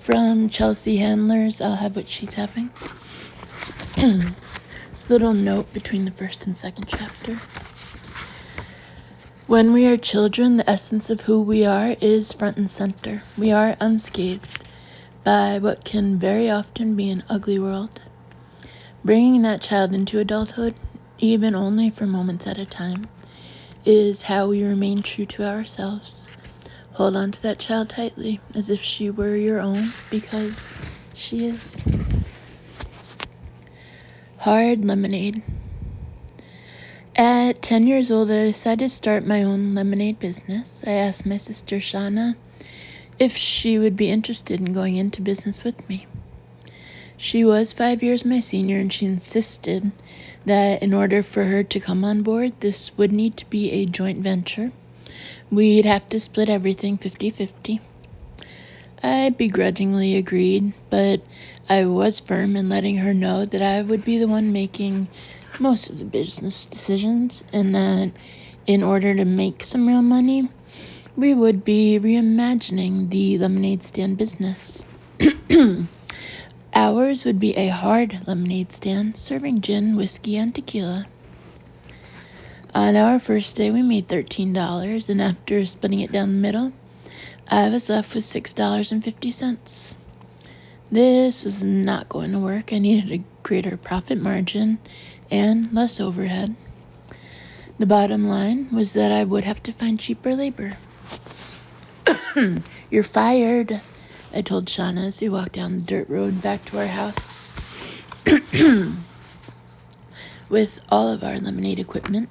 from Chelsea Handler's I'll Have What She's Having. This little note between the first and second chapter. When we are children, the essence of who we are is front and center. We are unscathed by what can very often be an ugly world. Bringing that child into adulthood, even only for moments at a time, is how we remain true to ourselves. Hold on to that child tightly, as if she were your own, because she is. Hard lemonade. At 10 years old, I decided to start my own lemonade business. I asked my sister Shauna if she would be interested in going into business with me. She was 5 years my senior, and she insisted that in order for her to come on board, this would need to be a joint venture. We'd have to split everything 50-50. I begrudgingly agreed, but I was firm in letting her know that I would be the one making most of the business decisions, and that in order to make some real money, we would be reimagining the lemonade stand business. Ours would be a hard lemonade stand serving gin, whiskey, and tequila. On our first day, we made $13, and after splitting it down the middle, I was left with $6.50. This was not going to work. I needed a greater profit margin and less overhead. The bottom line was that I would have to find cheaper labor. You're fired, I told Shauna as we walked down the dirt road back to our house with all of our lemonade equipment.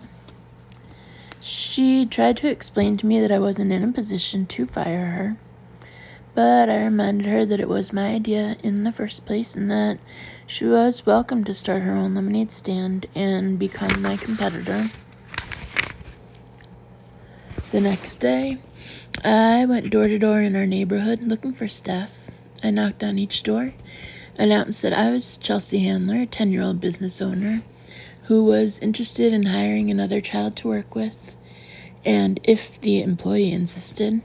She tried to explain to me that I wasn't in a position to fire her, but I reminded her that it was my idea in the first place and that she was welcome to start her own lemonade stand and become my competitor. The next day, I went door to door in our neighborhood looking for staff. I knocked on each door, announced that I was Chelsea Handler, a 10-year-old business owner who was interested in hiring another child to work with, and if the employee insisted,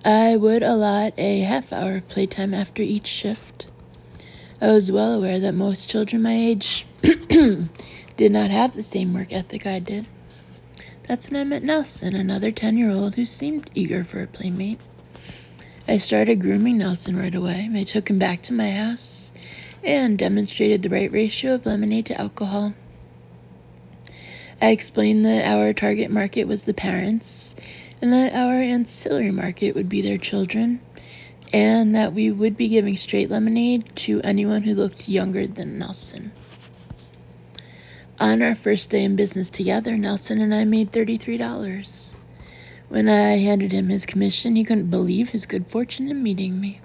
I would allot a half hour of playtime after each shift. I was well aware that most children my age did not have the same work ethic I did. That's when I met Nelson, another 10-year-old who seemed eager for a playmate. I started grooming Nelson right away. I took him back to my house and demonstrated the right ratio of lemonade to alcohol. I explained that our target market was the parents, and that our ancillary market would be their children, and that we would be giving straight lemonade to anyone who looked younger than Nelson. On our first day in business together, Nelson and I made $33. When I handed him his commission, he couldn't believe his good fortune in meeting me.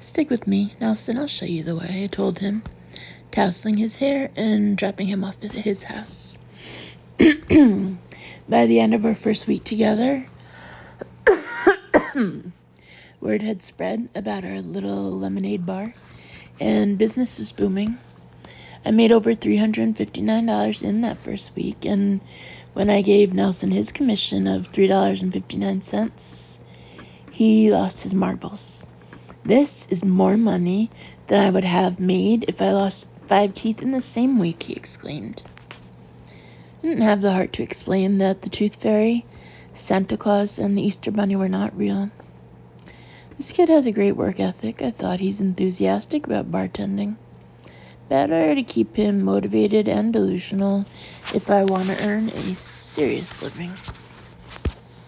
Stick with me, Nelson, I'll show you the way, I told him, tousling his hair and dropping him off at his house. By the end of our first week together, word had spread about our little lemonade bar, and business was booming. I made over $359 in that first week, and when I gave Nelson his commission of $3.59, he lost his marbles. This is more money than I would have made if I lost 5 teeth in the same week, he exclaimed. I didn't have the heart to explain that the Tooth Fairy, Santa Claus, and the Easter Bunny were not real. This kid has a great work ethic. I thought he's enthusiastic about bartending. Better to keep him motivated and delusional if I want to earn a serious living.